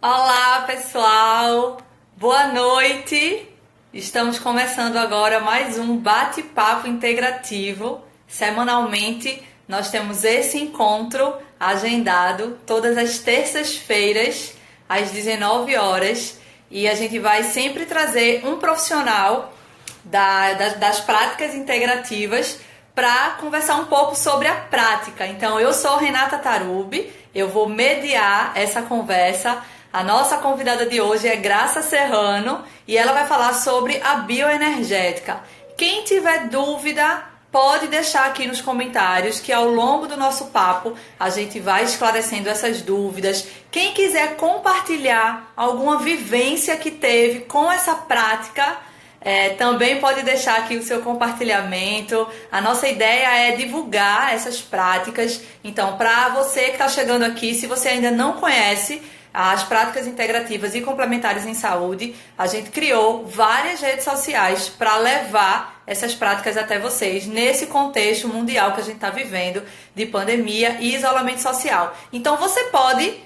Olá, pessoal! Boa noite! Estamos começando agora mais um bate-papo integrativo. Semanalmente, nós temos esse encontro agendado todas as terças-feiras, às 19 horas, e a gente vai sempre trazer um profissional das práticas integrativas para conversar um pouco sobre a prática. Então, eu sou Renata Tarubi, eu vou mediar essa conversa. A nossa convidada de hoje é Graça Serrano e ela vai falar sobre a bioenergética. Quem tiver dúvida, pode deixar aqui nos comentários que ao longo do nosso papo a gente vai esclarecendo essas dúvidas. Quem quiser compartilhar alguma vivência que teve com essa prática, também pode deixar aqui o seu compartilhamento. A nossa ideia é divulgar essas práticas. Então, para você que está chegando aqui, se você ainda não conhece as práticas integrativas e complementares em saúde, a gente criou várias redes sociais para levar essas práticas até vocês nesse contexto mundial que a gente está vivendo de pandemia e isolamento social. Então, você pode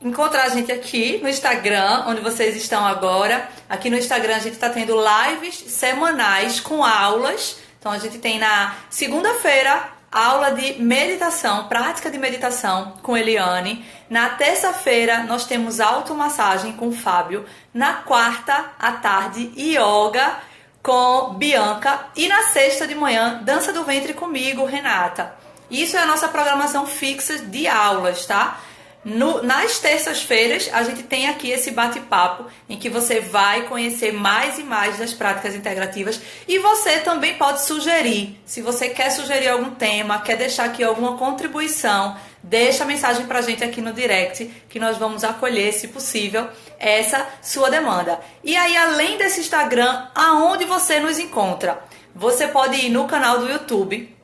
encontrar a gente aqui no Instagram, onde vocês estão agora. Aqui no Instagram a gente está tendo lives semanais com aulas. Então a gente tem na segunda-feira aula de meditação, prática de meditação com Eliane. Na terça-feira nós temos automassagem com o Fábio. Na quarta à tarde, yoga com Bianca. E na sexta de manhã, dança do ventre comigo, Renata. Isso é a nossa programação fixa de aulas, tá? Nas terças-feiras, a gente tem aqui esse bate-papo em que você vai conhecer mais e mais das práticas integrativas e você também pode sugerir. Se você quer sugerir algum tema, quer deixar aqui alguma contribuição, deixa a mensagem pra gente aqui no direct que nós vamos acolher, se possível, essa sua demanda. E aí, além desse Instagram, aonde você nos encontra? Você pode ir no canal do YouTube.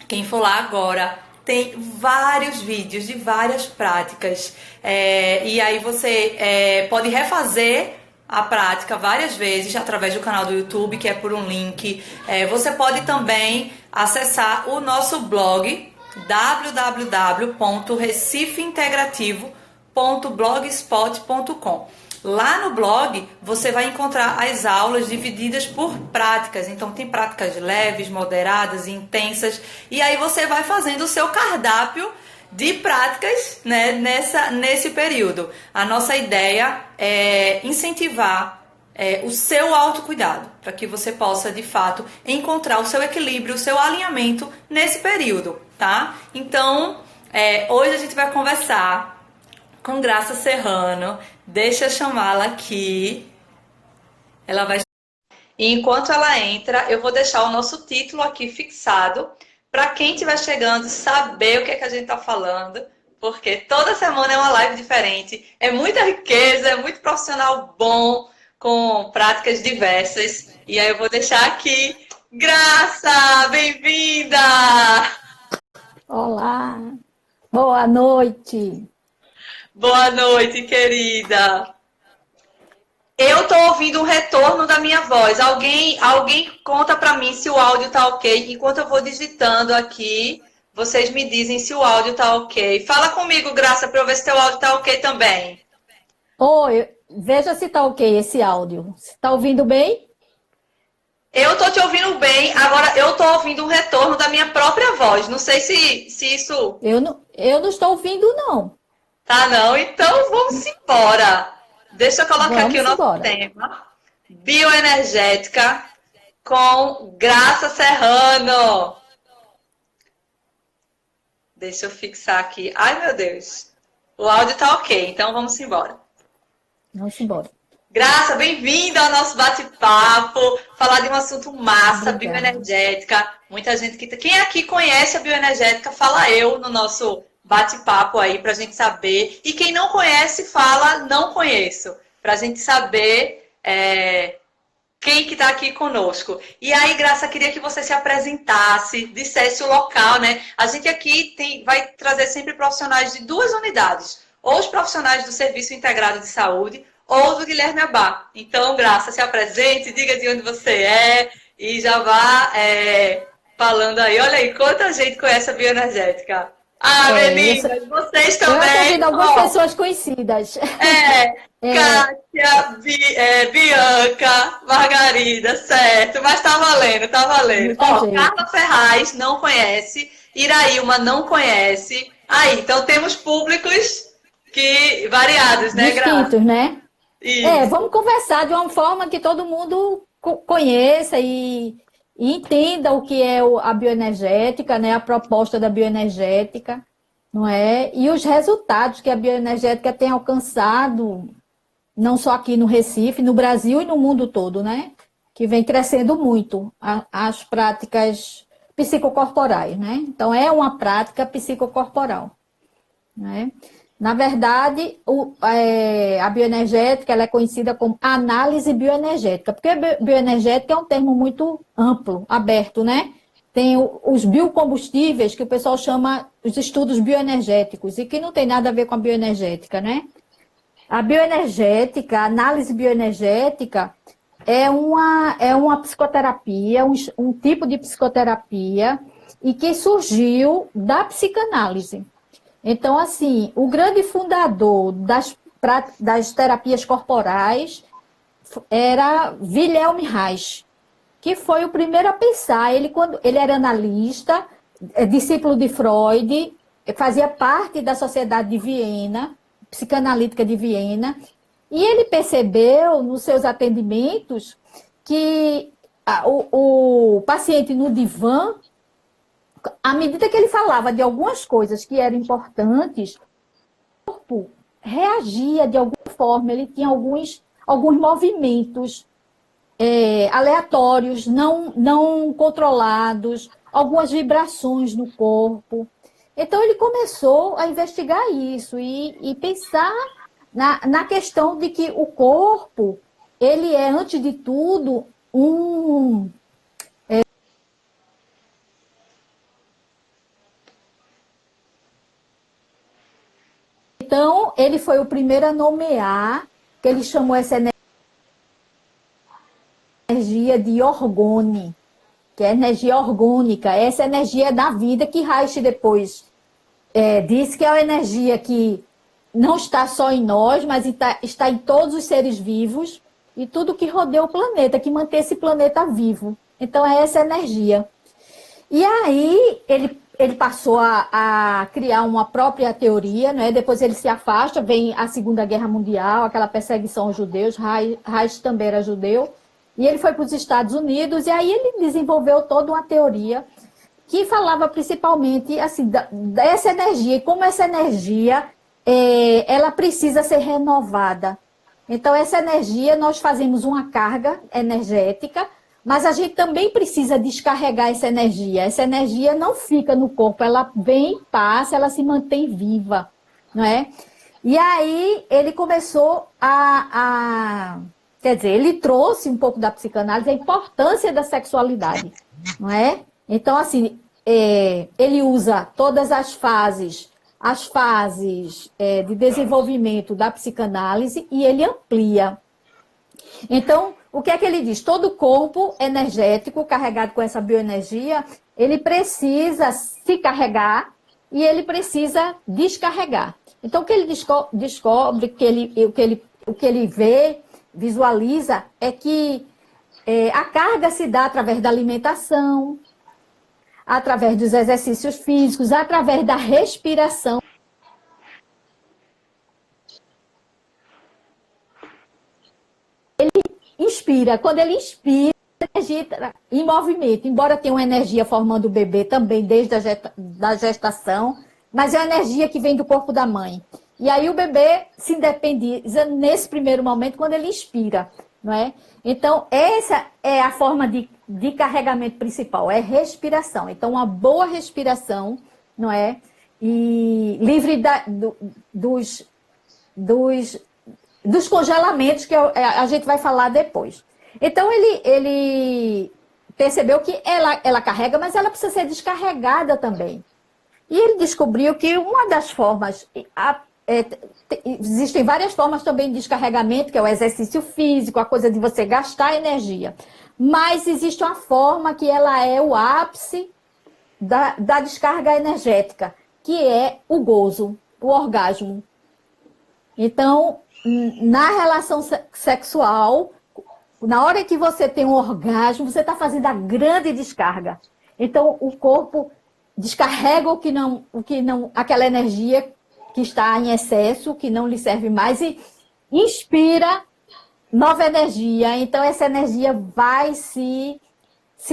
Quem for lá agora tem vários vídeos de várias práticas, e aí você pode refazer a prática várias vezes através do canal do YouTube, que é por um link. Você pode também acessar o nosso blog www.recifeintegrativo.blogspot.com. Lá no blog você vai encontrar as aulas divididas por práticas. Então tem práticas leves, moderadas e intensas. E aí você vai fazendo o seu cardápio de práticas, né, nesse período. A nossa ideia é incentivar o seu autocuidado, para que você possa de fato encontrar o seu equilíbrio, o seu alinhamento nesse período, tá? Então hoje a gente vai conversar com Graça Serrano. Deixa eu chamá-la aqui. Ela vai. E enquanto ela entra, eu vou deixar o nosso título aqui fixado para quem estiver chegando saber o que é que a gente está falando, porque toda semana é uma live diferente. É muita riqueza, é muito profissional bom, com práticas diversas. E aí eu vou deixar aqui. Graça, bem-vinda! Olá, boa noite. Boa noite, querida. Eu tô ouvindo um retorno da minha voz. Alguém conta pra mim se o áudio tá ok. Enquanto eu vou digitando aqui, vocês me dizem se o áudio tá ok. Fala comigo, Graça, pra eu ver se teu áudio tá ok também. Oi, veja se tá ok esse áudio. Você tá ouvindo bem? Eu tô te ouvindo bem. Agora eu tô ouvindo um retorno da minha própria voz. Não sei se isso... Eu não estou ouvindo, não. Tá, não? Então vamos embora. Deixa eu colocar aqui o nosso tema. Bioenergética com Graça Serrano. Deixa eu fixar aqui. Ai, meu Deus. O áudio tá ok, então vamos embora. Vamos embora. Graça, bem-vinda ao nosso bate-papo. Falar de um assunto massa, Obrigada. Bioenergética. Muita gente que... Quem aqui conhece a bioenergética, fala eu no nosso bate-papo aí pra gente saber. E quem não conhece, fala não conheço. Pra gente saber quem que tá aqui conosco. E aí, Graça, queria que você se apresentasse, dissesse o local, né? A gente aqui vai trazer sempre profissionais de duas unidades. Ou os profissionais do Serviço Integrado de Saúde, ou do Guilherme Abá. Então, Graça, se apresente, diga de onde você é e já vá falando aí. Olha aí, quanta gente conhece a bioenergética. Ah, Eu, meninas, vocês eu também. atendo algumas Ó, pessoas conhecidas. É, Kátia, Bianca, Margarida, certo. Mas tá valendo, tá valendo. muita Ó, gente. Carla Ferraz não conhece, Iraílma não conhece. Aí, então temos públicos que variados, né, Gra? Distintos, né? Vamos Isso. conversar de uma forma que todo mundo conheça e entenda o que é a bioenergética, né? A proposta da bioenergética, não é? E os resultados que a bioenergética tem alcançado, não só aqui no Recife, no Brasil e no mundo todo, né? Que vem crescendo muito as práticas psicocorporais, né? Então, é uma prática psicocorporal, né? Na verdade, a bioenergética ela é conhecida como análise bioenergética, porque bioenergética é um termo muito amplo, aberto, né? Tem os biocombustíveis, que o pessoal chama os estudos bioenergéticos, e que não tem nada a ver com a bioenergética, né? A bioenergética, a análise bioenergética, é uma psicoterapia, um tipo de psicoterapia, e que surgiu da psicanálise. Então, assim, o grande fundador das terapias corporais era Wilhelm Reich, que foi o primeiro a pensar. Quando ele era analista, discípulo de Freud, fazia parte da Sociedade de Viena, psicanalítica de Viena, e ele percebeu nos seus atendimentos que o paciente no divã, à medida que ele falava de algumas coisas que eram importantes, o corpo reagia de alguma forma, ele tinha alguns movimentos aleatórios, não controlados, algumas vibrações no corpo. Então ele começou a investigar isso e pensar na questão de que o corpo, ele é, antes de tudo, um. Então, ele foi o primeiro a nomear, que ele chamou essa energia de orgone, que é energia orgânica, essa energia da vida que Reich depois disse que é a energia que não está só em nós, mas está em todos os seres vivos e tudo que rodeia o planeta, que mantém esse planeta vivo. Então, é essa energia. E aí, ele passou a criar uma própria teoria, né? Depois ele se afasta, vem a Segunda Guerra Mundial, aquela perseguição aos judeus, Reich também era judeu, e ele foi para os Estados Unidos, e aí ele desenvolveu toda uma teoria que falava principalmente assim, dessa energia, e como essa energia ela precisa ser renovada. Então, essa energia, nós fazemos uma carga energética, mas a gente também precisa descarregar essa energia. Essa energia não fica no corpo, ela vem, passa, ela se mantém viva, não é? E aí ele começou quer dizer, ele trouxe um pouco da psicanálise a importância da sexualidade, não é? Então, assim, ele usa todas as fases de desenvolvimento da psicanálise e ele amplia. Então, o que é que ele diz? Todo corpo energético carregado com essa bioenergia, ele precisa se carregar e ele precisa descarregar. Então, o que ele descobre, o que ele vê, visualiza, é que a carga se dá através da alimentação, através dos exercícios físicos, através da respiração. Inspira. Quando ele inspira, energia em movimento. Embora tenha uma energia formando o bebê também desde a gestação, mas é uma energia que vem do corpo da mãe. E aí o bebê se independiza nesse primeiro momento quando ele inspira, não é? Então, essa é a forma de carregamento principal, é respiração. Então, uma boa respiração, não é? E livre dos congelamentos que a gente vai falar depois. Então, ele percebeu que ela carrega, mas ela precisa ser descarregada também. E ele descobriu que uma das formas... existem várias formas também de descarregamento, que é o exercício físico, a coisa de você gastar energia. Mas existe uma forma que ela é o ápice da descarga energética, que é o gozo, o orgasmo. Então, na relação sexual, na hora que você tem um orgasmo, você está fazendo a grande descarga. Então, o corpo descarrega aquela energia que está em excesso, que não lhe serve mais, e inspira nova energia. Então, essa energia vai se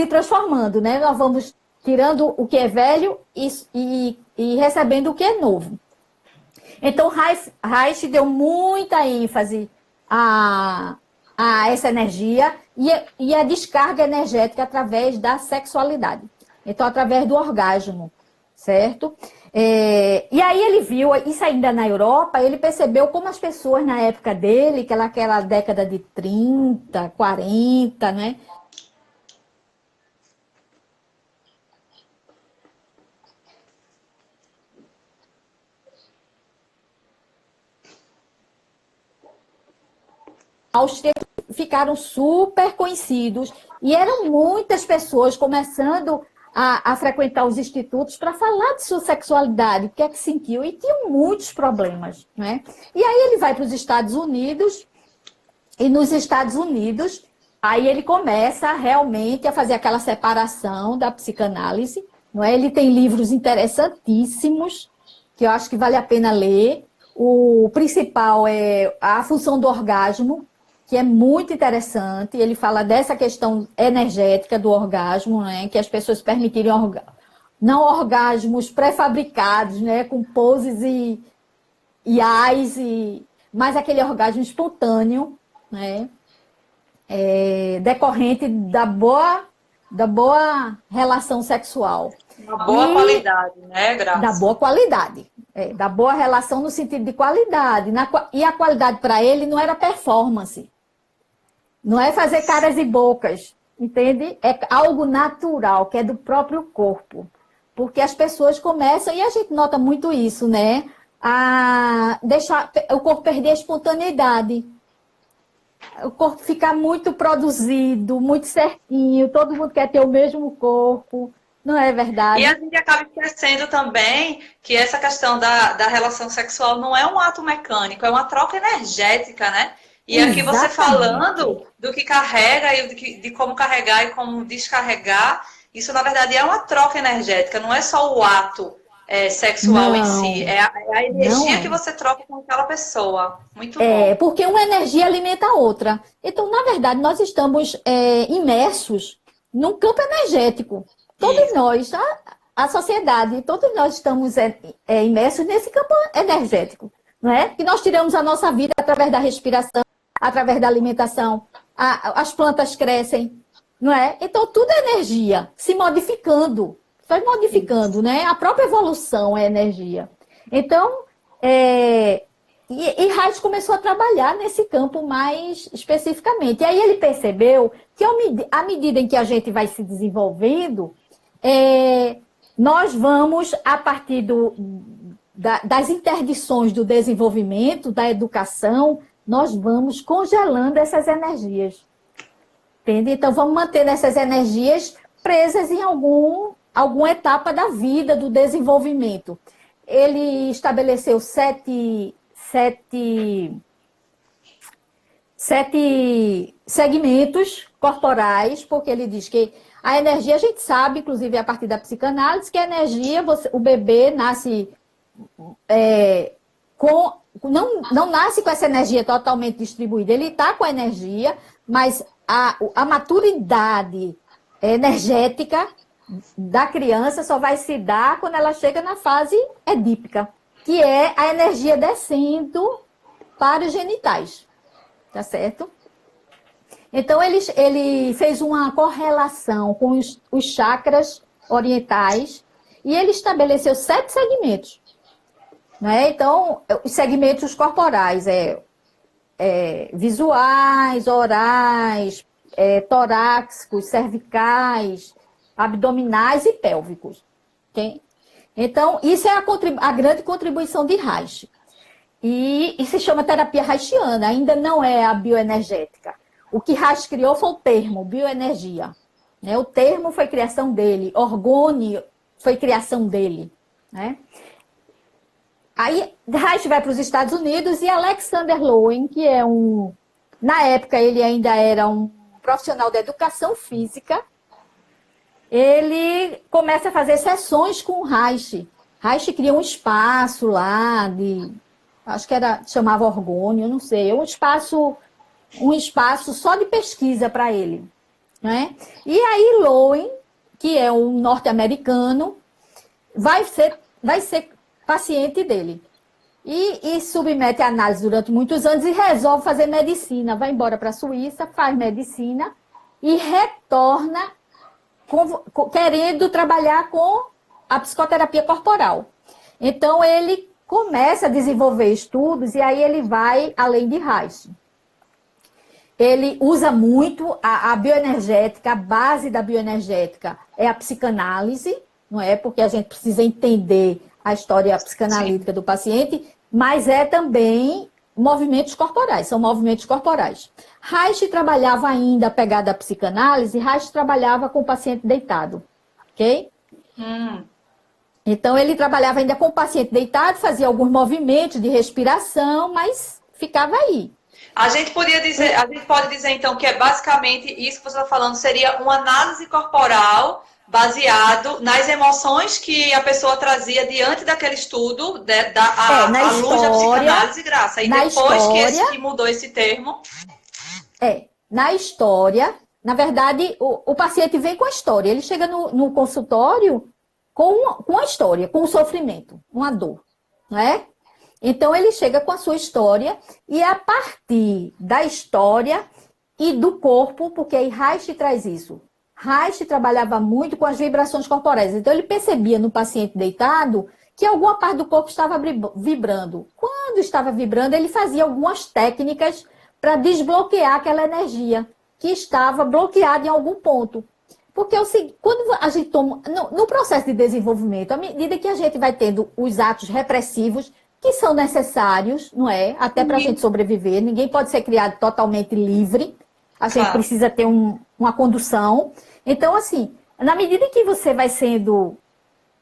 transformando, né? Nós vamos tirando o que é velho e recebendo o que é novo. Então, Reich deu muita ênfase a essa energia e a descarga energética através da sexualidade. Então, através do orgasmo, certo? E aí ele viu, isso ainda na Europa, ele percebeu como as pessoas na época dele, aquela década de 30, 40, né? Ficaram super conhecidos e eram muitas pessoas começando a frequentar os institutos para falar de sua sexualidade, o que é que sentiu, e tinham muitos problemas, né? E aí ele vai para os Estados Unidos, e nos Estados Unidos, aí ele começa realmente a fazer aquela separação da psicanálise, não é? Ele tem livros interessantíssimos, que eu acho que vale a pena ler. O principal é A Função do Orgasmo, que é muito interessante. Ele fala dessa questão energética do orgasmo, né? Que as pessoas permitirem não orgasmos pré-fabricados, né? Com poses e ais, mas aquele orgasmo espontâneo, né? Decorrente da boa relação sexual. Uma boa qualidade, né, Graça? Da boa qualidade. Da boa relação no sentido de qualidade. E a qualidade para ele não era performance. Não é fazer caras e bocas, entende? É algo natural, que é do próprio corpo. Porque as pessoas começam, e a gente nota muito isso, né? A deixar o corpo perder a espontaneidade. O corpo ficar muito produzido, muito certinho, todo mundo quer ter o mesmo corpo. Não é verdade? E a gente acaba esquecendo também que essa questão da relação sexual não é um ato mecânico, é uma troca energética, né? E aqui você falando do que carrega e de como carregar e como descarregar, isso na verdade é uma troca energética, não é só o ato sexual em si, é a energia que você troca com aquela pessoa. Muito bom. Porque uma energia alimenta a outra. Então, na verdade, nós estamos imersos num campo energético. Todos nós, a sociedade, todos nós estamos imersos nesse campo energético, não é? Que nós tiramos a nossa vida através da respiração, através da alimentação, as plantas crescem, não é? Então, tudo é energia, se modificando, vai modificando, né? A própria evolução é energia. Então, e Reich começou a trabalhar nesse campo mais especificamente. E aí ele percebeu que, à medida em que a gente vai se desenvolvendo, nós vamos, a partir das interdições do desenvolvimento, da educação, nós vamos congelando essas energias. Entende? Então, vamos manter essas energias presas em alguma etapa da vida, do desenvolvimento. Ele estabeleceu sete segmentos corporais, porque ele diz que a energia, a gente sabe, inclusive a partir da psicanálise, que a energia, o bebê nasce não nasce com essa energia totalmente distribuída, ele está com a energia, mas a maturidade energética da criança só vai se dar quando ela chega na fase edípica, que é a energia descendo para os genitais, tá certo? Então, ele fez uma correlação com os chakras orientais e ele estabeleceu 7 segmentos. Né? Então, os segmentos corporais visuais, orais, torácicos, cervicais, abdominais e pélvicos. Okay? Então, isso é a grande contribuição de Reich. E se chama terapia reichiana, ainda não é a bioenergética. O que Reich criou foi o termo, bioenergia. Né? O termo foi criação dele, orgone foi criação dele. Né? Aí Reich vai para os Estados Unidos e Alexander Lowen, que é na época ele ainda era um profissional da educação física, ele começa a fazer sessões com o Reich. Reich cria um espaço lá acho que chamava Orgônio, não sei, um espaço só de pesquisa para ele, né? E aí Lowen, que é um norte-americano, vai ser paciente dele. E submete a análise durante muitos anos e resolve fazer medicina. Vai embora para a Suíça, faz medicina e retorna querendo trabalhar com a psicoterapia corporal. Então, ele começa a desenvolver estudos e aí ele vai além de Reich. Ele usa muito a bioenergética, a base da bioenergética é a psicanálise, não é? Porque a gente precisa entender a história psicanalítica do paciente, mas é também movimentos corporais, são movimentos corporais. Reich trabalhava ainda pegada à psicanálise, Reich trabalhava com o paciente deitado, ok? Então, ele trabalhava ainda com o paciente deitado, fazia alguns movimentos de respiração, mas ficava aí. A gente pode dizer, então, que é basicamente isso que você está falando, seria uma análise corporal baseado nas emoções que a pessoa trazia diante daquele estudo, à luz da psicanálise, Graça. E depois que mudou esse termo... Na história, na verdade, o paciente vem com a história. Ele chega no consultório com a história, com o sofrimento, uma dor, não é? Então, ele chega com a sua história e a partir da história e do corpo, porque aí Reich traz isso. Reich trabalhava muito com as vibrações corporais. Então, ele percebia no paciente deitado que alguma parte do corpo estava vibrando. Quando estava vibrando, ele fazia algumas técnicas para desbloquear aquela energia que estava bloqueada em algum ponto. Porque quando a gente toma... No processo de desenvolvimento, à medida que a gente vai tendo os atos repressivos, que são necessários, não é? Até para a gente sobreviver. Ninguém pode ser criado totalmente livre. A gente precisa ter uma condução. Então, assim, na medida que você vai sendo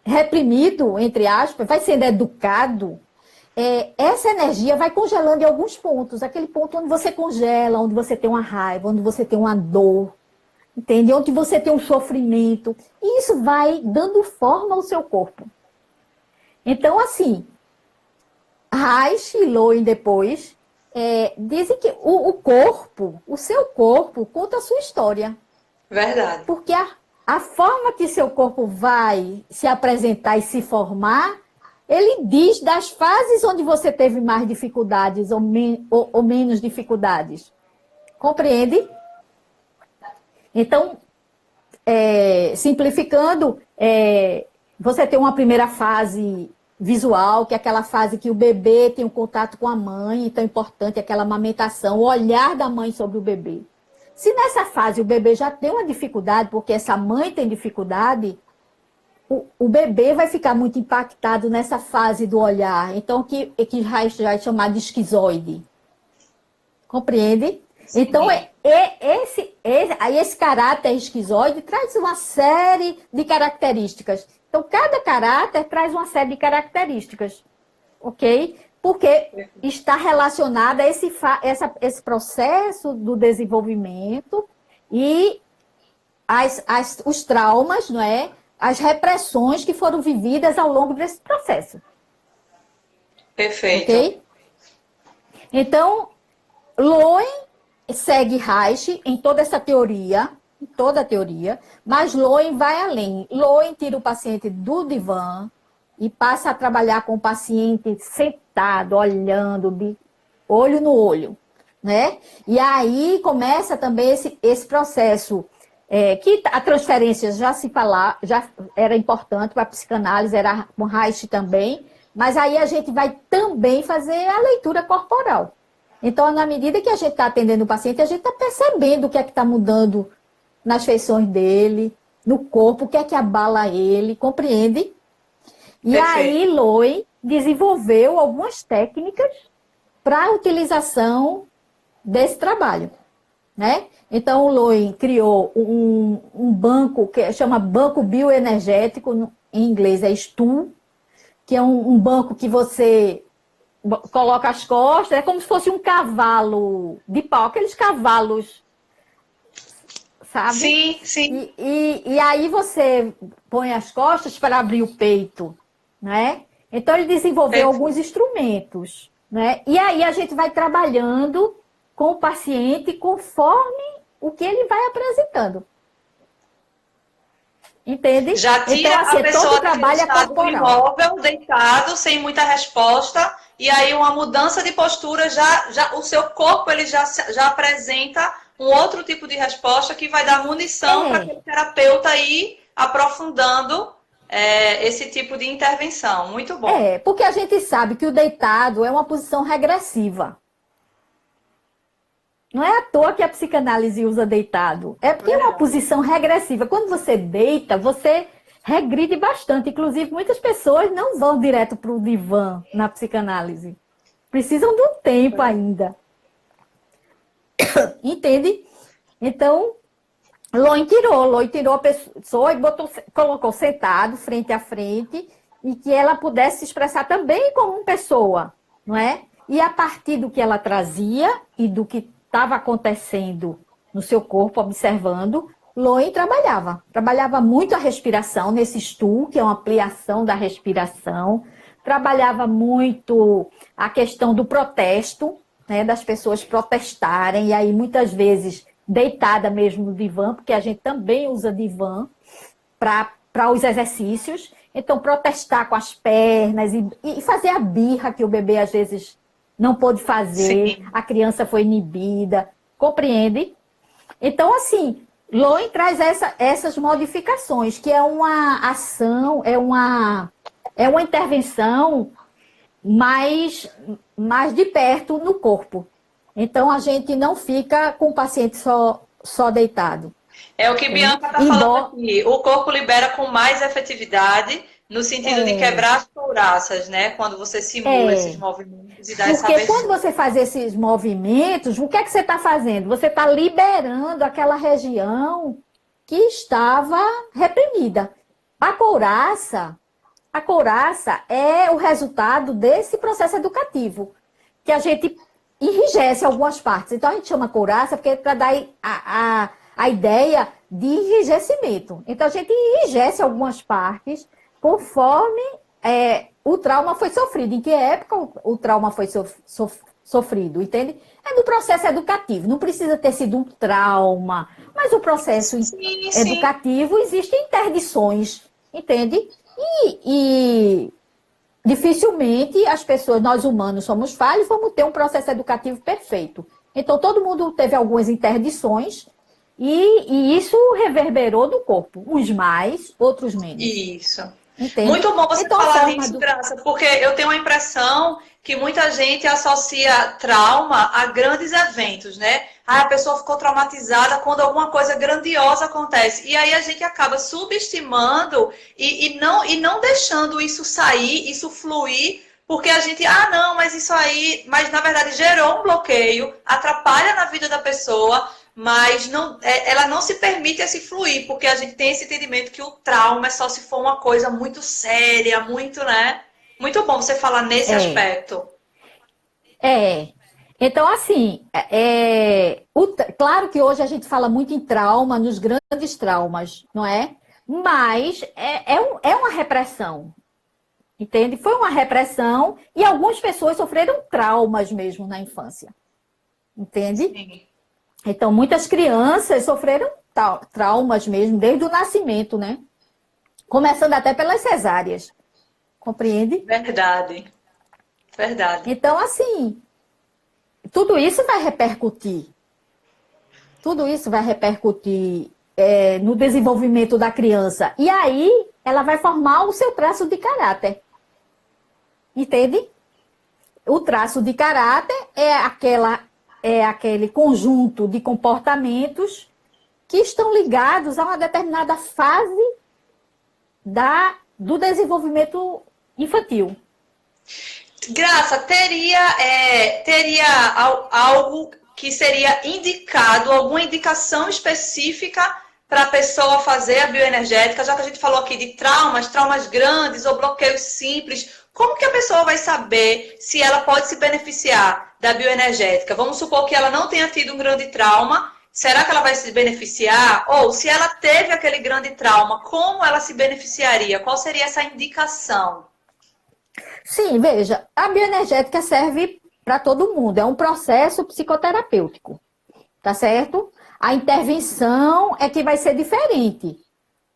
reprimido, entre aspas, vai sendo educado, essa energia vai congelando em alguns pontos. Aquele ponto onde você congela, onde você tem uma raiva, onde você tem uma dor, entende? Onde você tem um sofrimento. E isso vai dando forma ao seu corpo. Então, assim, Reich e Lowen depois dizem que o seu corpo conta a sua história. Verdade. Porque a forma que seu corpo vai se apresentar e se formar, ele diz das fases onde você teve mais dificuldades ou menos dificuldades. Compreende? Então, simplificando, você tem uma primeira fase visual, que é aquela fase que o bebê tem um contato com a mãe, então é importante aquela amamentação, o olhar da mãe sobre o bebê. Se nessa fase o bebê já tem uma dificuldade, porque essa mãe tem dificuldade, o bebê vai ficar muito impactado nessa fase do olhar. Então, que Reich vai chamar de esquizoide. Compreende? Sim. Então, esse caráter esquizoide traz uma série de características. Então, cada caráter traz uma série de características, ok? Porque está relacionado a esse processo do desenvolvimento e os traumas, não é? As repressões que foram vividas ao longo desse processo. Perfeito. Ok? Então, Lowen segue Reich em toda essa teoria, mas Lowen vai além. Lowen tira o paciente do divã e passa a trabalhar com o paciente sentado, olhando, de olho no olho, né? E aí começa também esse processo, que a transferência já era importante para a psicanálise, era com Reich também, mas aí a gente vai também fazer a leitura corporal. Então, na medida que a gente está atendendo o paciente, a gente está percebendo o que é que está mudando nas feições dele, no corpo, o que é que abala ele, compreende? E aí, Lowen desenvolveu algumas técnicas para a utilização desse trabalho, né? Então, o Lowen criou um banco que chama Banco Bioenergético, em inglês é STOOL, que é um banco que você coloca as costas, é como se fosse um cavalo de pau, aqueles cavalos, sabe? Sim, sim. E aí você põe as costas para abrir o peito, né? Então ele desenvolveu alguns Perfeito. instrumentos, né? E aí a gente vai trabalhando com o paciente conforme o que ele vai apresentando, entende? Já Então, tira assim, a todo o pessoa daquele trabalho é estado corporal. imóvel, deitado, sem muita resposta, e aí uma mudança de postura, o seu corpo ele já apresenta um outro tipo de resposta que vai dar munição para É, aquele terapeuta ir aprofundando esse tipo de intervenção. Muito bom. porque a gente sabe que o deitado é uma posição regressiva. Não é à toa que a psicanálise usa deitado. É porque é uma Verdade. posição regressiva. Quando você deita, você regride bastante. Inclusive, muitas pessoas não vão direto para o divã na psicanálise. Precisam de um tempo ainda. Entende? Então, Loin tirou a pessoa e colocou sentado, frente a frente, e que ela pudesse se expressar também como uma pessoa, não é? E a partir do que ela trazia e do que estava acontecendo no seu corpo, observando, Loin trabalhava. Trabalhava muito a respiração nesse stool, que é uma ampliação da respiração. Trabalhava muito a questão do protesto, né, das pessoas protestarem, e aí muitas vezes deitada mesmo no divã, porque a gente também usa divã para os exercícios. Então, protestar com as pernas e fazer a birra que o bebê às vezes não pôde fazer, Sim. a criança foi inibida, compreende? Então, assim, Loen traz essas modificações, que é uma ação, é uma intervenção mais de perto no corpo. Então, a gente não fica com o paciente só deitado. É o que Entende? Bianca está falando Embora, aqui. O corpo libera com mais efetividade, no sentido de é, quebrar as couraças, né? Quando você simula esses é, movimentos e dá essa porque quando abertura. você faz esses movimentos, o que é que você está fazendo? Você está liberando aquela região que estava reprimida. A couraça, a couraça é o resultado desse processo educativo, que a gente enrijece algumas partes. Então, a gente chama couraça porque é para dar a ideia de enrijecimento. Então, a gente enrijece algumas partes conforme o trauma foi sofrido. Em que época o trauma foi sofrido, entende? É no processo educativo. Não precisa ter sido um trauma, mas o processo Sim, sim. educativo existem interdições, entende? E dificilmente as pessoas, nós humanos, somos falhos, vamos ter um processo educativo perfeito. Então, todo mundo teve algumas interdições e isso reverberou no corpo. Uns mais, outros menos. Isso. Entende? Muito bom você Então, a falar forma nisso, do. Graça, porque eu tenho a impressão que muita gente associa trauma a grandes eventos, né? Ah, a pessoa ficou traumatizada quando alguma coisa grandiosa acontece. E aí a gente acaba subestimando e não deixando isso sair, isso fluir, porque a gente, não, mas isso aí, mas na verdade gerou um bloqueio, atrapalha na vida da pessoa, mas não, ela não se permite esse fluir, porque a gente tem esse entendimento que o trauma é só se for uma coisa muito séria, muito, né? Muito bom você falar nesse É, aspecto. é. Então, assim, claro que hoje a gente fala muito em trauma, nos grandes traumas, não é? Mas é uma repressão, entende? Foi uma repressão e algumas pessoas sofreram traumas mesmo na infância, entende? Sim, Então, muitas crianças sofreram traumas mesmo, desde o nascimento, né? Começando até pelas cesáreas, compreende? verdade, verdade. Então, assim, tudo isso vai repercutir. Tudo isso vai repercutir no desenvolvimento da criança. E aí, ela vai formar o seu traço de caráter. Entende? O traço de caráter é aquele conjunto de comportamentos que estão ligados a uma determinada fase do desenvolvimento infantil. Graça, teria algo que seria indicado, alguma indicação específica para a pessoa fazer a bioenergética, já que a gente falou aqui de traumas grandes ou bloqueios simples, como que a pessoa vai saber se ela pode se beneficiar da bioenergética? Vamos supor que ela não tenha tido um grande trauma, será que ela vai se beneficiar? Ou se ela teve aquele grande trauma, como ela se beneficiaria? Qual seria essa indicação? Sim, veja, a bioenergética serve para todo mundo, é um processo psicoterapêutico, tá certo? A intervenção é que vai ser diferente,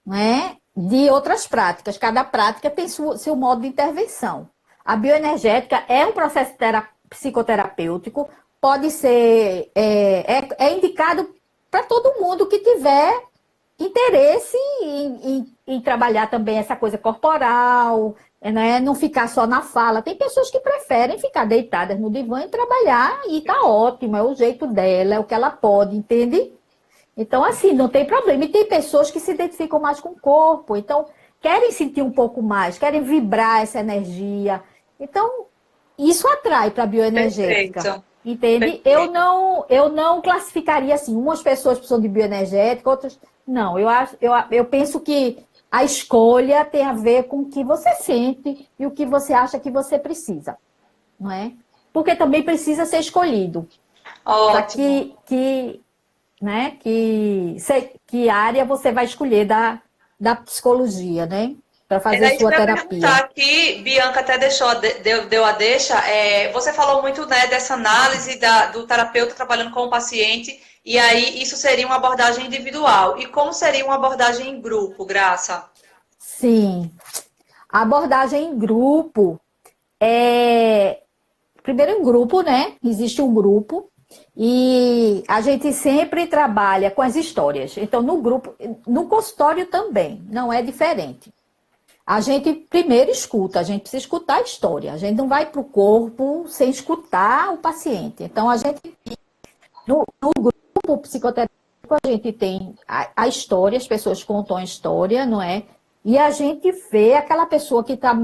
né, de outras práticas. Cada prática tem seu modo de intervenção. A bioenergética é um processo psicoterapêutico, pode ser, é indicado para todo mundo que tiver interesse em trabalhar também essa coisa corporal, né? Não ficar só na fala. Tem pessoas que preferem ficar deitadas no divã e trabalhar, e tá ótimo, é o jeito dela, é o que ela pode, entende? Então, assim, não tem problema. E tem pessoas que se identificam mais com o corpo, então querem sentir um pouco mais, querem vibrar essa energia. Então, isso atrai para a bioenergética. Perfeito. Entende? Perfeito. Eu não classificaria assim, umas pessoas precisam de bioenergética, outras. Não, eu penso que a escolha tem a ver com o que você sente e o que você acha que você precisa. Não é? Porque também precisa ser escolhido. Ótimo. Né, que área você vai escolher da psicologia, né? Para fazer a sua terapia. Aqui, Bianca até deu a deixa. Você falou muito, né, dessa análise do terapeuta trabalhando com o paciente, e aí isso seria uma abordagem individual. E como seria uma abordagem em grupo, Graça? Sim. A abordagem em grupo é. Primeiro em grupo, né? Existe um grupo. E a gente sempre trabalha com as histórias. Então, no grupo, no consultório também, não é diferente. A gente primeiro escuta, a gente precisa escutar a história. A gente não vai para o corpo sem escutar o paciente. Então, no grupo psicoterapêutico, a gente tem a história, as pessoas contam a história, não é? E a gente vê aquela pessoa que está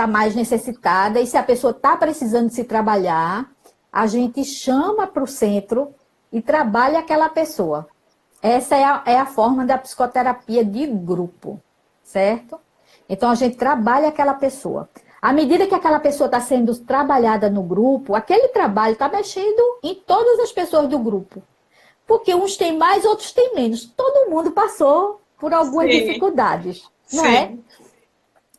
mais necessitada, e se a pessoa está precisando se trabalhar, a gente chama para o centro e trabalha aquela pessoa. Essa é a forma da psicoterapia de grupo, certo? Então, a gente trabalha aquela pessoa. À medida que aquela pessoa está sendo trabalhada no grupo, aquele trabalho está mexendo em todas as pessoas do grupo. Porque uns têm mais, outros têm menos. Todo mundo passou por algumas dificuldades, não é?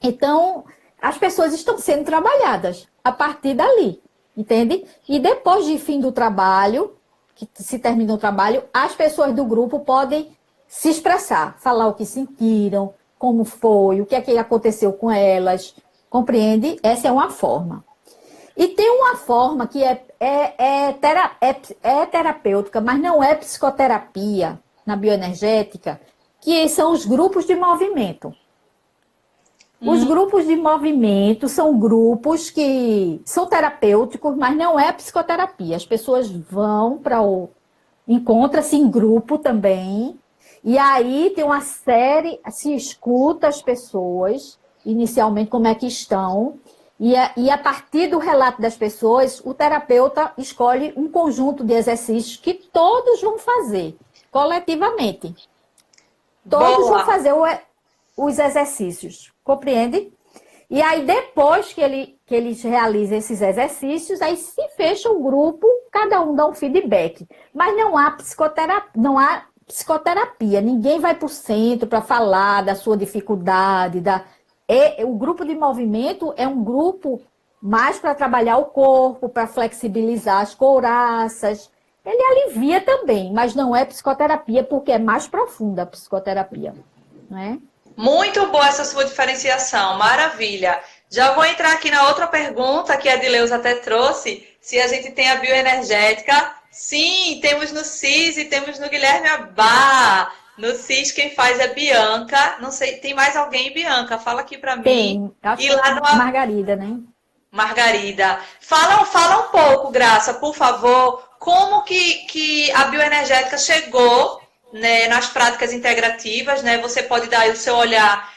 Então, as pessoas estão sendo trabalhadas a partir dali. Entende? E depois de fim do trabalho, que se termina o trabalho, as pessoas do grupo podem se expressar, falar o que sentiram, como foi, o que é que aconteceu com elas, compreende? Essa é uma forma. E tem uma forma que é terapêutica, mas não é psicoterapia na bioenergética, que são os grupos de movimento. Os grupos de movimento são grupos que são terapêuticos, mas não é psicoterapia. As pessoas vão para encontra-se em grupo também, e aí tem uma série, se escuta as pessoas, inicialmente como é que estão, e a partir do relato das pessoas, o terapeuta escolhe um conjunto de exercícios que todos vão fazer, coletivamente. Todos vão fazer os exercícios, compreende? E aí, depois que eles realizam esses exercícios, aí se fecha o grupo, cada um dá um feedback. Mas não há psicoterapia. Ninguém vai para o centro para falar da sua dificuldade. O grupo de movimento é um grupo mais para trabalhar o corpo, para flexibilizar as couraças. Ele alivia também, mas não é psicoterapia, porque é mais profunda a psicoterapia, não é? Muito boa essa sua diferenciação, maravilha. Já vou entrar aqui na outra pergunta que a Dileuza até trouxe, se a gente tem a bioenergética. Sim, temos no CIS e temos no Guilherme Abá. No CIS quem faz é Bianca. Não sei, tem mais alguém, Bianca? Fala aqui pra mim. Tem, acho que é Margarida, né? Margarida. Fala um pouco, Graça, por favor, como que a bioenergética chegou, né, nas práticas integrativas, né? Você pode dar aí o seu olhar,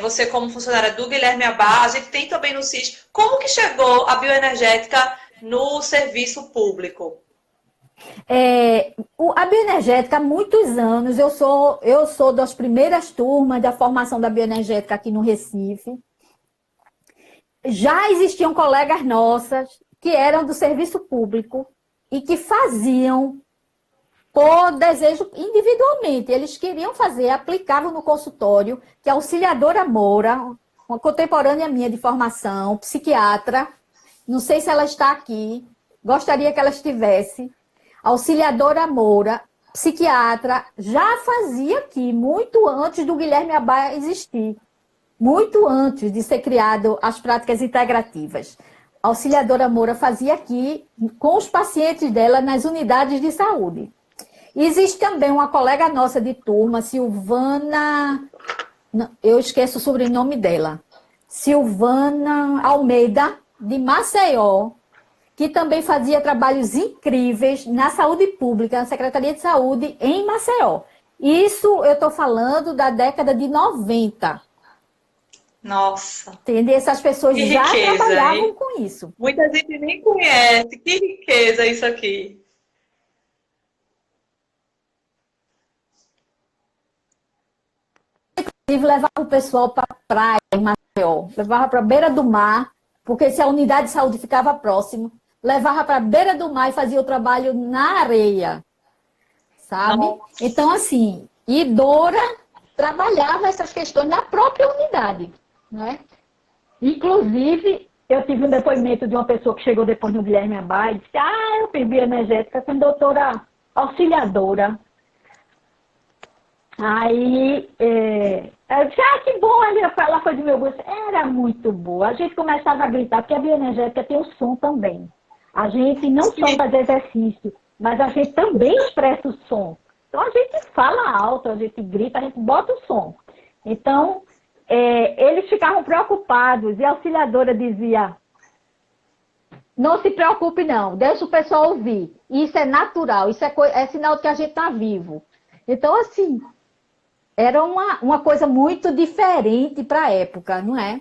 você como funcionária do Guilherme Abá, a gente tem também no CIS, como que chegou a bioenergética no serviço público? A bioenergética, há muitos anos, eu sou das primeiras turmas da formação da bioenergética aqui no Recife. Já existiam colegas nossas que eram do serviço público e que faziam por desejo individualmente. Eles queriam fazer, aplicavam no consultório, que a Auxiliadora Moura, uma contemporânea minha de formação, psiquiatra, não sei se ela está aqui, gostaria que ela estivesse. A Auxiliadora Moura, psiquiatra, já fazia aqui, muito antes do Guilherme Abá existir. Muito antes de ser criado as práticas integrativas. A Auxiliadora Moura fazia aqui com os pacientes dela nas unidades de saúde. Existe também uma colega nossa de turma, Silvana, eu esqueço o sobrenome dela, Silvana Almeida, de Maceió, que também fazia trabalhos incríveis na saúde pública, na Secretaria de Saúde em Maceió. Isso eu estou falando da década de 90. Nossa. Entende? Essas pessoas que já riqueza, trabalhavam hein? com isso. Muita gente nem conhece. Que riqueza isso aqui. Inclusive, levava o pessoal para a praia em Maceió, levava para a beira do mar, porque se a unidade de saúde ficava próximo, levava para a beira do mar e fazia o trabalho na areia, sabe? Nossa. Então, assim, e Dora trabalhava essas questões na própria unidade, né? Inclusive, eu tive um depoimento de uma pessoa que chegou depois no Guilherme Abá e disse: eu fiz bioenergética com a doutora Auxiliadora. Aí, eu disse: que bom, ela foi do meu gosto. Era muito boa. A gente começava a gritar, porque a bioenergética tem o som também. A gente não só faz exercício, mas a gente também expressa o som. Então, a gente fala alto, a gente grita, a gente bota o som. Então, eles ficavam preocupados e a auxiliadora dizia: não se preocupe não, deixa o pessoal ouvir. Isso é natural, isso é sinal de que a gente está vivo. Então, assim, era uma coisa muito diferente para a época, não é?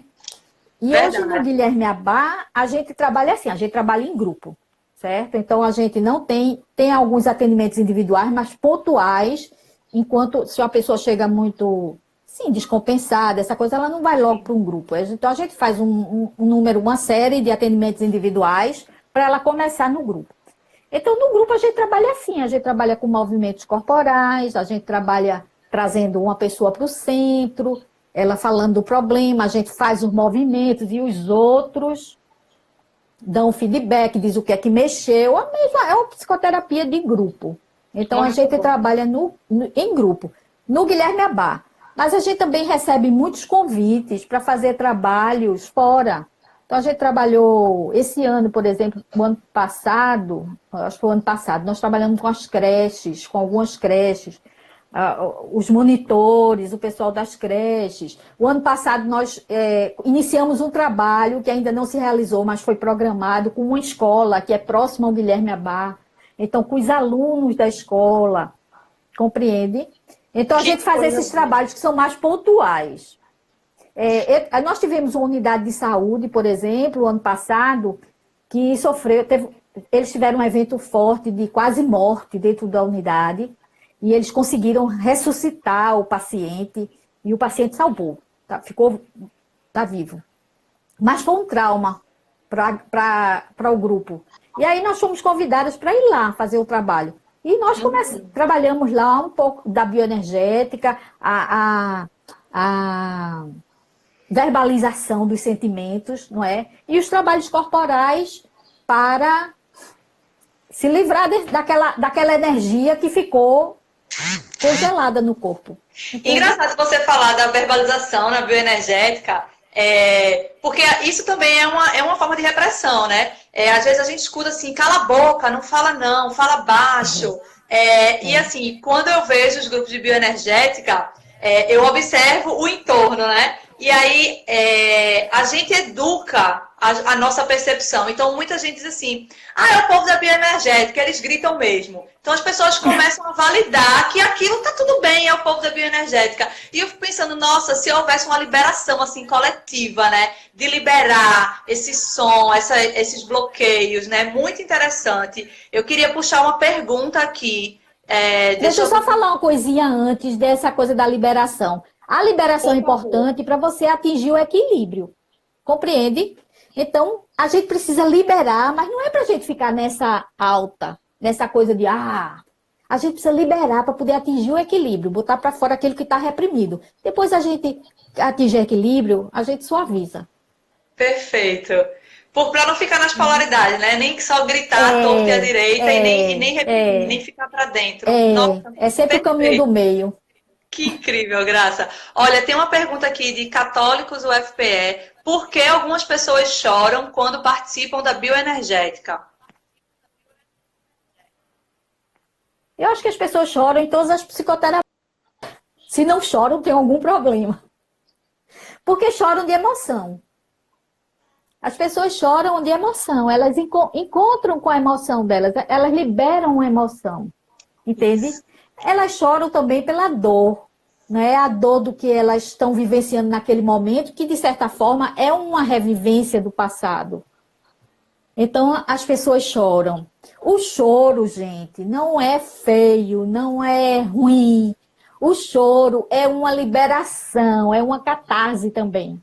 E Verdade. hoje no Guilherme Abá, a gente trabalha assim, a gente trabalha em grupo, certo? Então, a gente não tem alguns atendimentos individuais, mas pontuais, enquanto se uma pessoa chega muito, sim, descompensada, essa coisa, ela não vai logo para um grupo. Então, a gente faz uma série de atendimentos individuais para ela começar no grupo. Então, no grupo, a gente trabalha assim, a gente trabalha com movimentos corporais, a gente trabalha trazendo uma pessoa para o centro, ela falando do problema, a gente faz os movimentos e os outros dão feedback, diz o que é que mexeu, é uma psicoterapia de grupo. Então, a gente trabalha em grupo. No Guilherme Abá. Mas a gente também recebe muitos convites para fazer trabalhos fora. Então, a gente trabalhou esse ano, por exemplo, o ano passado, acho que foi o ano passado, nós trabalhamos com as creches, com algumas creches, os monitores, o pessoal das creches. O ano passado nós iniciamos um trabalho que ainda não se realizou, mas foi programado com uma escola que é próxima ao Guilherme Abá. Então, com os alunos da escola, compreende? Então, a gente faz esses trabalhos que são mais pontuais. Nós tivemos uma unidade de saúde, por exemplo, o ano passado, que eles tiveram um evento forte de quase morte dentro da unidade, e eles conseguiram ressuscitar o paciente, e o paciente salvou, tá vivo. Mas foi um trauma para o grupo. E aí nós fomos convidadas para ir lá fazer o trabalho. E nós trabalhamos lá um pouco da bioenergética, a verbalização dos sentimentos, não é? E os trabalhos corporais para se livrar daquela energia que ficou congelada no corpo. Entende? Engraçado você falar da verbalização na bioenergética, porque isso também é uma forma de repressão, né? Às vezes a gente escuta assim: cala a boca, não fala não, fala baixo. E assim, quando eu vejo os grupos de bioenergética, eu observo o entorno, né? E aí a gente educa a nossa percepção. Então, muita gente diz assim, é o povo da bioenergética, eles gritam mesmo. Então, as pessoas começam a validar que aquilo tá tudo bem, é o povo da bioenergética. E eu fico pensando, nossa, se houvesse uma liberação, assim, coletiva, né? De liberar esse som, esses bloqueios, né? Muito interessante. Eu queria puxar uma pergunta aqui. Deixa eu só falar uma coisinha antes dessa coisa da liberação. A liberação é Por favor. importante para você atingir o equilíbrio. Compreende? Então, a gente precisa liberar, mas não é para a gente ficar nessa alta, nessa coisa de, a gente precisa liberar para poder atingir o equilíbrio, botar para fora aquilo que está reprimido. Depois a gente atingir equilíbrio, a gente suaviza. Perfeito. Para não ficar nas Né? polaridades, né? Nem que só gritar à torta e à É, direita e nem reprimir, nem é, ficar para dentro. Nossa, é sempre o caminho do perfeito. meio. Que incrível, Graça. Olha, tem uma pergunta aqui de católicos UFPE. Por que algumas pessoas choram quando participam da bioenergética? Eu acho que as pessoas choram em todas as psicoterapias. Se não choram, tem algum problema. Porque choram de emoção. As pessoas choram de emoção, elas encontram com a emoção delas, elas liberam uma emoção, entende? Isso. Elas choram também pela dor, né? A dor do que elas estão vivenciando naquele momento, que de certa forma é uma revivência do passado. Então as pessoas choram. O choro, gente, não é feio, não é ruim. O choro é uma liberação, é uma catarse também.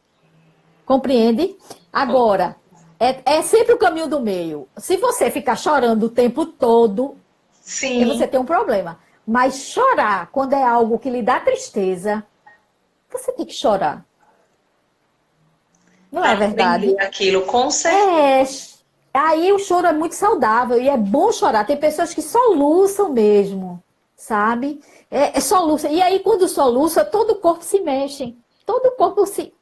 Compreende? Agora, é sempre o caminho do meio. Se você ficar chorando o tempo todo, você Sim, tem um problema. Mas chorar quando é algo que lhe dá tristeza, você tem que chorar. Não é para verdade? aprender aquilo, com certeza. É. Aí o choro é muito saudável e é bom chorar. Tem pessoas que soluçam mesmo, sabe? É soluça. E aí, quando soluça, todo o corpo se mexe. Todo o corpo se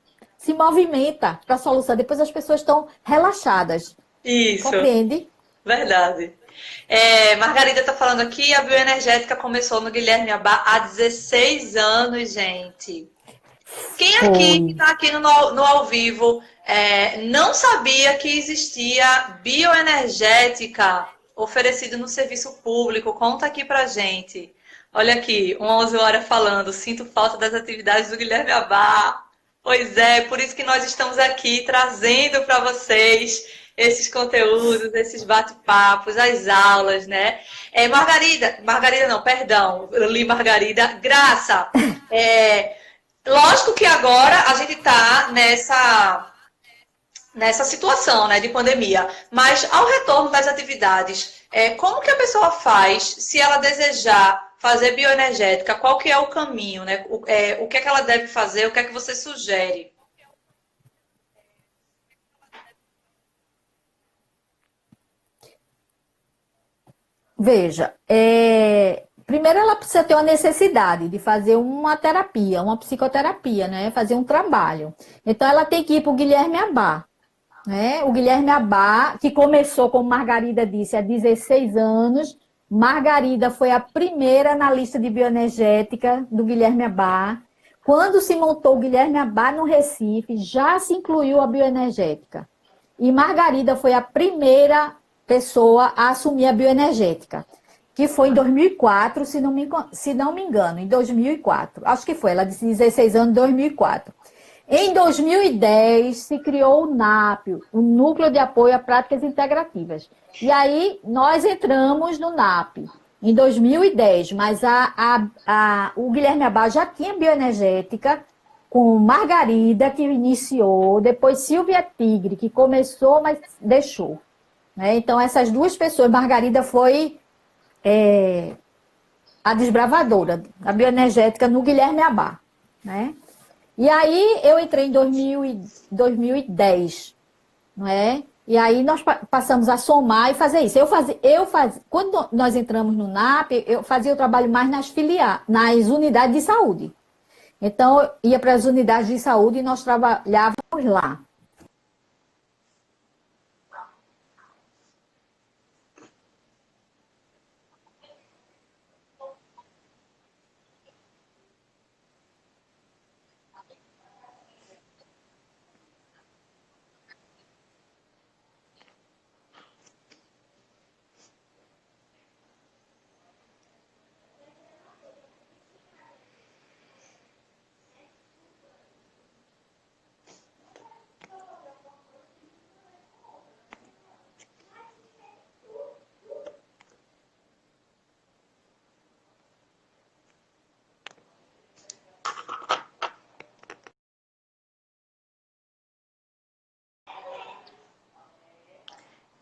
movimenta para soluçar. Depois as pessoas estão relaxadas. Isso, Compreende? verdade. Margarida está falando aqui, a bioenergética começou no Guilherme Abá há 16 anos, gente. Quem aqui que Foi. está aqui no ao vivo não sabia que existia bioenergética oferecida no serviço público? Conta aqui pra gente. Olha aqui, 11 horas falando, sinto falta das atividades do Guilherme Abá. Pois é, por isso que nós estamos aqui trazendo para vocês esses conteúdos, esses bate-papos, as aulas, né? Margarida não, perdão, eu li Margarida, Graça. É, Lógico que agora a gente está nessa situação, né, de pandemia, mas ao retorno das atividades, como que a pessoa faz se ela desejar fazer bioenergética? Qual que é o caminho, né? O que é que ela deve fazer? O que é que você sugere? Veja, primeiro ela precisa ter uma necessidade de fazer uma terapia, uma psicoterapia, né? Fazer um trabalho. Então ela tem que ir para o Guilherme Abá, né? O Guilherme Abá, que começou, como Margarida disse, há 16 anos. Margarida foi a primeira na lista de bioenergética do Guilherme Abá. Quando se montou o Guilherme Abá no Recife, já se incluiu a bioenergética. E Margarida foi a primeira pessoa a assumir a bioenergética, que foi em 2004, se não me engano, em 2004. Acho que foi, ela disse 16 anos, 2004. Em 2010, se criou o NAP, o Núcleo de Apoio a Práticas Integrativas. E aí, nós entramos no NAP em 2010, mas o Guilherme Abá já tinha bioenergética, com Margarida, que iniciou, depois Silvia Tigre, que começou, mas deixou. Né? Então, essas duas pessoas, Margarida foi a desbravadora, a bioenergética no Guilherme Abá. Né? E aí eu entrei em 2010, não é? E aí nós passamos a somar e fazer isso. Quando nós entramos no NAP, eu fazia o trabalho mais nas unidades de saúde. Então, eu ia para as unidades de saúde e nós trabalhávamos lá.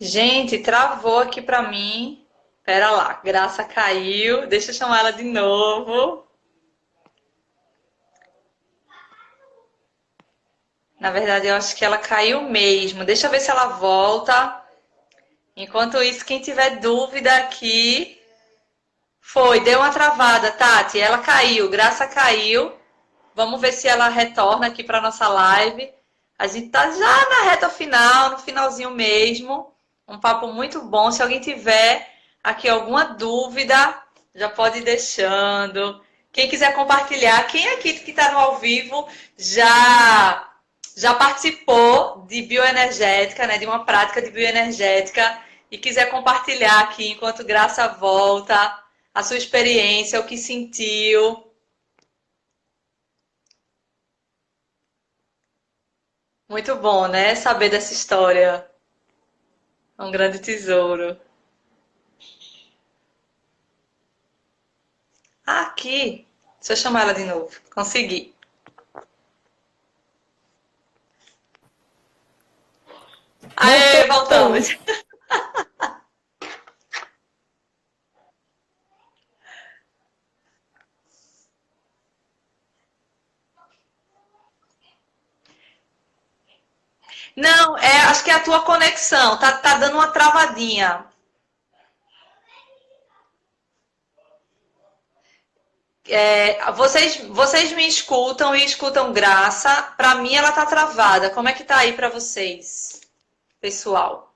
Gente, travou aqui pra mim. Pera lá, Graça caiu. Deixa eu chamar ela de novo. Na verdade, eu acho que ela caiu mesmo. Deixa eu ver se ela volta. Enquanto isso, quem tiver dúvida aqui. Foi, deu uma travada, Tati. Ela caiu, Graça caiu. Vamos ver se ela retorna aqui para nossa live. A gente tá já na reta final, no finalzinho mesmo. Um papo muito bom. Se alguém tiver aqui alguma dúvida, já pode ir deixando. Quem quiser compartilhar, quem aqui que está no ao vivo já participou de bioenergética, né, de uma prática de bioenergética e quiser compartilhar aqui enquanto Graça volta a sua experiência, o que sentiu. Muito bom, né? Saber dessa história. É um grande tesouro. Aqui. Deixa eu chamar ela de novo. Consegui. Aê, voltamos. Não, acho que é a tua conexão. Tá dando uma travadinha. Vocês me escutam e escutam Graça. Para mim, ela tá travada. Como é que tá aí para vocês, pessoal?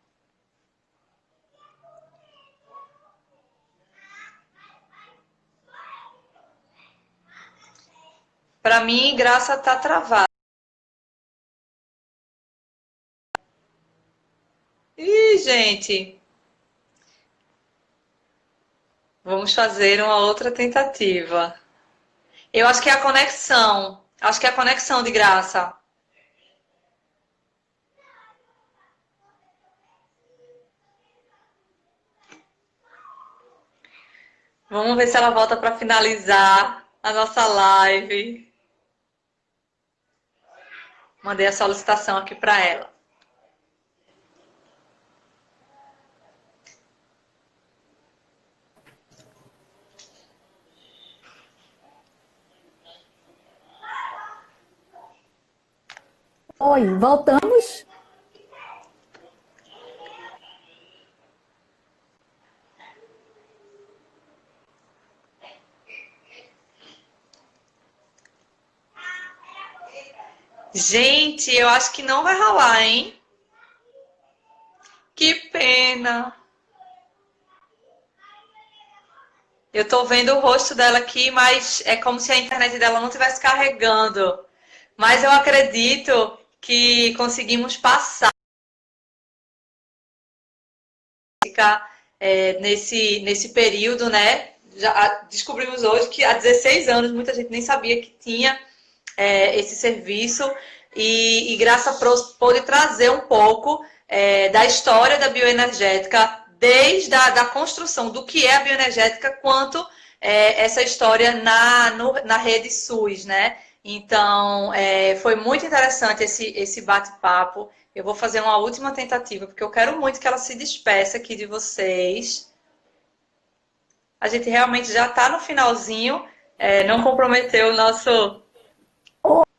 Para mim, Graça tá travada. Ih, gente. Vamos fazer uma outra tentativa. Eu acho que é a conexão. Acho que é a conexão de Graça. Vamos ver se ela volta para finalizar a nossa live. Mandei a solicitação aqui para ela. Oi, voltamos? Gente, eu acho que não vai rolar, hein? Que pena. Eu tô vendo o rosto dela aqui, mas é como se a internet dela não estivesse carregando. Mas eu acredito que conseguimos passar nesse período, né? Já descobrimos hoje que há 16 anos muita gente nem sabia que tinha esse serviço e Graça pôde trazer um pouco da história da bioenergética, desde a construção do que é a bioenergética, quanto essa história na rede SUS, né? Então, foi muito interessante esse bate-papo. Eu vou fazer uma última tentativa, porque eu quero muito que ela se despeça aqui de vocês. A gente realmente já está no finalzinho, não comprometeu o nosso...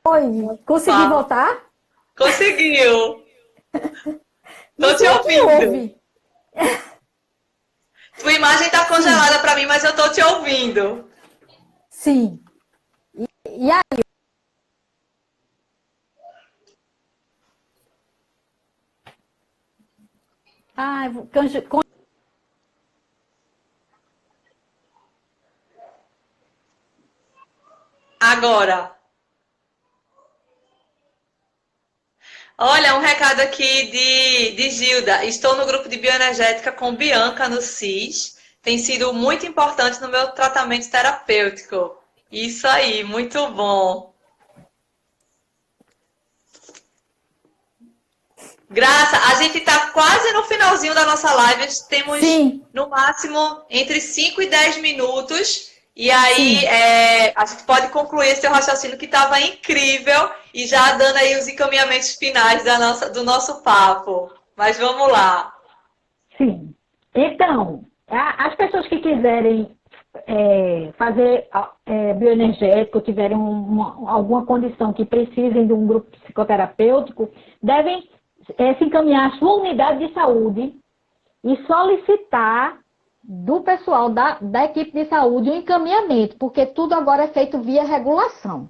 Oi, consegui voltar? Conseguiu! Tô te Não sei o que ouvindo. houve. Tua imagem tá congelada para mim, mas eu tô te ouvindo. Sim. E aí? Ai, Agora. Olha, um recado aqui de Gilda. Estou no grupo de bioenergética com Bianca no CIS. Tem sido muito importante no meu tratamento terapêutico. Isso aí, muito bom. Graça, a gente está quase no finalzinho da nossa live. Temos Sim. no máximo entre 5 e 10 minutos. E aí Sim. a gente pode concluir esse raciocínio que estava incrível e já dando aí os encaminhamentos finais do nosso papo. Mas vamos lá. Sim. Então, as pessoas que quiserem fazer bioenergético, tiverem alguma condição que precisem de um grupo psicoterapêutico, devem se encaminhar à sua unidade de saúde e solicitar do pessoal da equipe de saúde um encaminhamento, porque tudo agora é feito via regulação.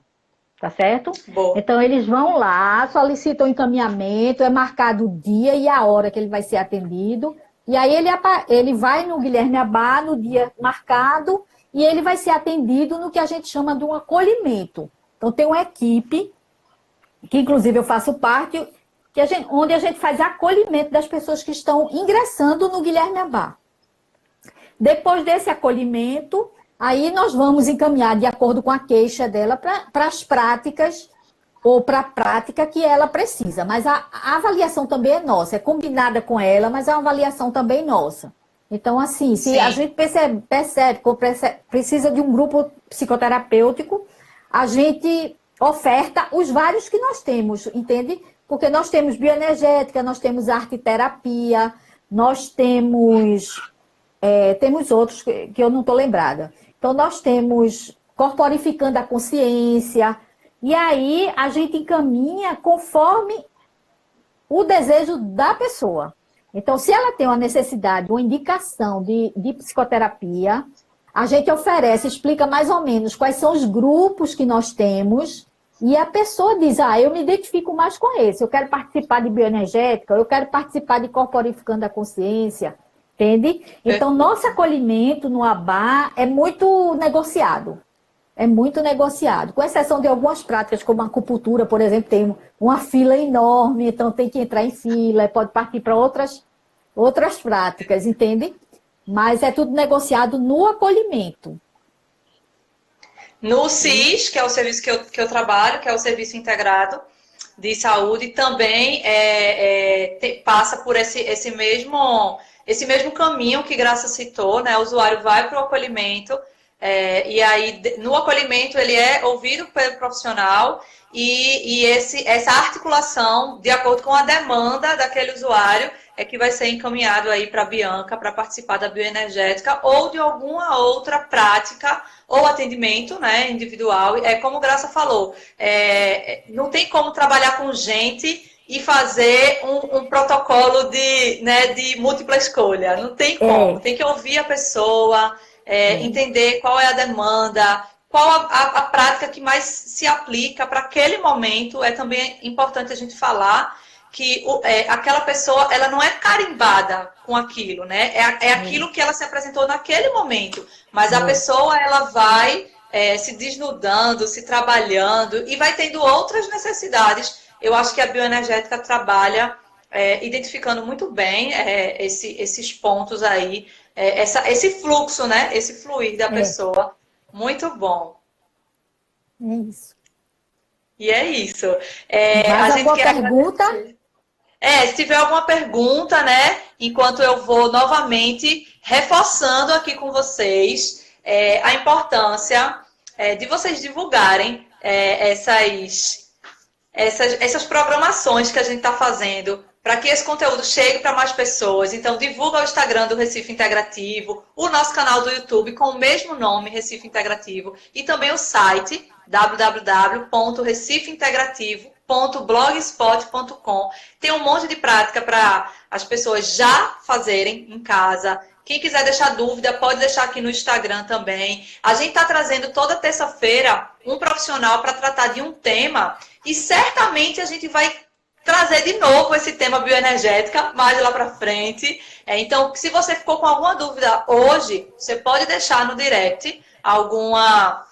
Tá certo? Boa. Então, eles vão lá, solicitam o encaminhamento, é marcado o dia e a hora que ele vai ser atendido. E aí ele vai no Guilherme Abá no dia marcado e ele vai ser atendido no que a gente chama de um acolhimento. Então, tem uma equipe, que inclusive eu faço parte, onde a gente faz acolhimento das pessoas que estão ingressando no Guilherme Abá. Depois desse acolhimento, aí nós vamos encaminhar de acordo com a queixa dela para as práticas ou para a prática que ela precisa. Mas a avaliação também é nossa, é combinada com ela, mas é uma avaliação também nossa. Então, assim, se a gente percebe que precisa de um grupo psicoterapêutico, a gente oferta os vários que nós temos, entende? Porque nós temos bioenergética, nós temos arte-terapia, nós temos outros que eu não estou lembrada. Então, nós temos corporificando a consciência, e aí a gente encaminha conforme o desejo da pessoa. Então, se ela tem uma necessidade, uma indicação de psicoterapia, a gente oferece, explica mais ou menos quais são os grupos que nós temos, e a pessoa diz, eu me identifico mais com esse, eu quero participar de bioenergética, eu quero participar de corporificando a consciência, entende? Então, nosso acolhimento no Abá é muito negociado. É muito negociado. Com exceção de algumas práticas, como a acupuntura, por exemplo, tem uma fila enorme, então tem que entrar em fila, pode partir para outras práticas, entende? Mas é tudo negociado no acolhimento. No SIS, que é o serviço que eu trabalho, que é o Serviço Integrado de Saúde, também passa por esse mesmo caminho que Graça citou, né? O usuário vai para o acolhimento, e aí no acolhimento ele é ouvido pelo profissional e essa articulação, de acordo com a demanda daquele usuário, é que vai ser encaminhado aí para a Bianca para participar da bioenergética ou de alguma outra prática ou atendimento, né, individual. Como Graça falou, não tem como trabalhar com gente e fazer um protocolo de múltipla escolha. Não tem como. Tem que ouvir a pessoa, entender qual é a demanda, qual a prática que mais se aplica para aquele momento. É também importante a gente falar que aquela pessoa ela não é carimbada com aquilo, né? É aquilo que ela se apresentou naquele momento. Mas a pessoa ela vai se desnudando, se trabalhando e vai tendo outras necessidades. Eu acho que a bioenergética trabalha identificando muito bem esses pontos aí, esse fluxo, né? Esse fluir da pessoa. Muito bom. É isso. E é isso. Mais alguma pergunta? Se tiver alguma pergunta, né? Enquanto eu vou novamente reforçando aqui com vocês a importância de vocês divulgarem essas programações que a gente está fazendo para que esse conteúdo chegue para mais pessoas. Então, divulga o Instagram do Recife Integrativo, o nosso canal do YouTube com o mesmo nome, Recife Integrativo, e também o site www.recifeintegrativo.blogspot.com. Tem um monte de prática para as pessoas já fazerem em casa. Quem quiser deixar dúvida, pode deixar aqui no Instagram também. A gente está trazendo toda terça-feira um profissional para tratar de um tema e certamente a gente vai trazer de novo esse tema bioenergética mais lá para frente. Então, se você ficou com alguma dúvida hoje, você pode deixar no direct alguma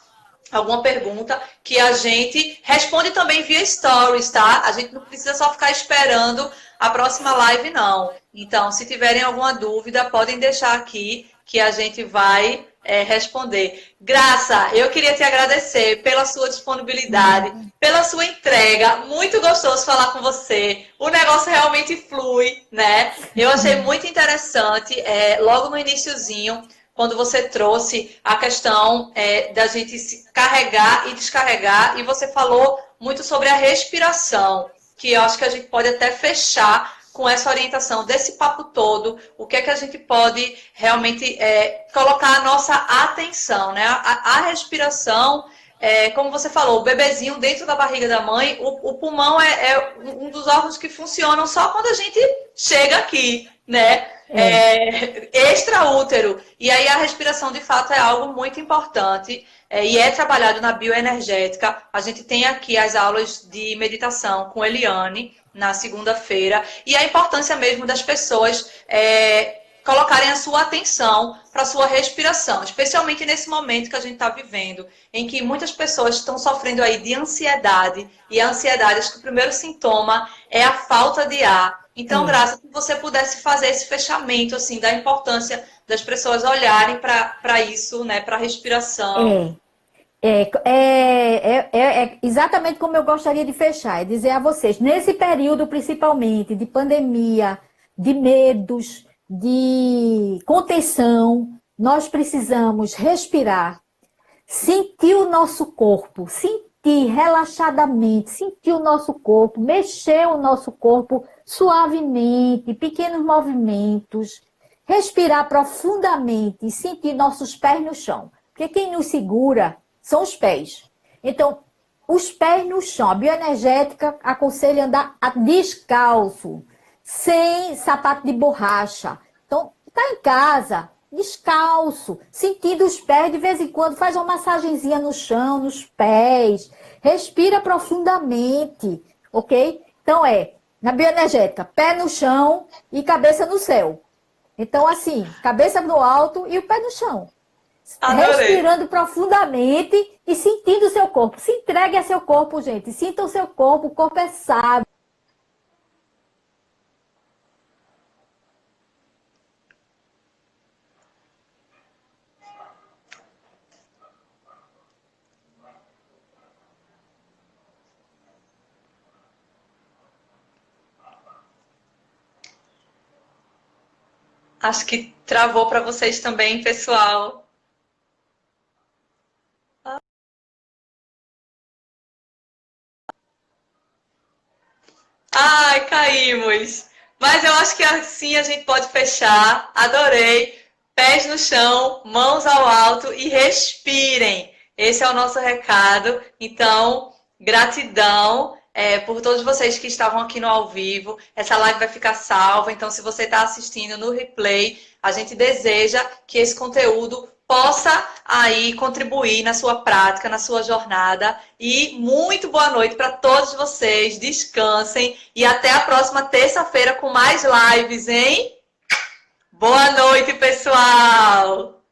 pergunta que a gente responde também via stories, tá? A gente não precisa só ficar esperando a próxima live, não. Então, se tiverem alguma dúvida, podem deixar aqui que a gente vai responder. Graça, eu queria te agradecer pela sua disponibilidade, pela sua entrega. Muito gostoso falar com você. O negócio realmente flui, né? Eu achei muito interessante, logo no iniciozinho, quando você trouxe a questão da gente se carregar e descarregar, e você falou muito sobre a respiração, que eu acho que a gente pode até fechar com essa orientação desse papo todo, o que é que a gente pode realmente colocar a nossa atenção, né? A respiração, como você falou, o bebezinho dentro da barriga da mãe, o pulmão é um dos órgãos que funcionam só quando a gente chega aqui, né? Extraútero. E aí a respiração, de fato, é algo muito importante e é trabalhado na bioenergética. A gente tem aqui as aulas de meditação com Eliane na segunda-feira e a importância mesmo das pessoas colocarem a sua atenção para a sua respiração, especialmente nesse momento que a gente está vivendo, em que muitas pessoas estão sofrendo aí de ansiedade, e a ansiedade, acho que o primeiro sintoma é a falta de ar. Então, Graça, se você pudesse fazer esse fechamento, assim, da importância das pessoas olharem para isso, né, para a respiração. É exatamente como eu gostaria de fechar, é dizer a vocês, nesse período principalmente de pandemia, de medos, de contenção, nós precisamos respirar, sentir o nosso corpo, sentir relaxadamente, sentir o nosso corpo, mexer o nosso corpo suavemente, pequenos movimentos, respirar profundamente e sentir nossos pés no chão. Porque quem nos segura são os pés. Então, os pés no chão. A bioenergética aconselha andar descalço, sem sapato de borracha. Então, está em casa, descalço, sentindo os pés, de vez em quando faz uma massagenzinha no chão, nos pés, respira profundamente, ok? Então na bioenergética, pé no chão e cabeça no céu. Então, assim, cabeça no alto e o pé no chão. Adorei. Respirando profundamente e sentindo o seu corpo. Se entregue a seu corpo, gente. Sinta o seu corpo, o corpo é sábio. Acho que travou para vocês também, pessoal. Ai, caímos. Mas eu acho que assim a gente pode fechar. Adorei. Pés no chão, mãos ao alto e respirem. Esse é o nosso recado. Então, gratidão por todos vocês que estavam aqui no ao vivo. Essa live vai ficar salva. Então, se você está assistindo no replay, a gente deseja que esse conteúdo possa aí contribuir na sua prática, na sua jornada. E muito boa noite para todos vocês. Descansem e até a próxima terça-feira com mais lives, hein? Boa noite, pessoal!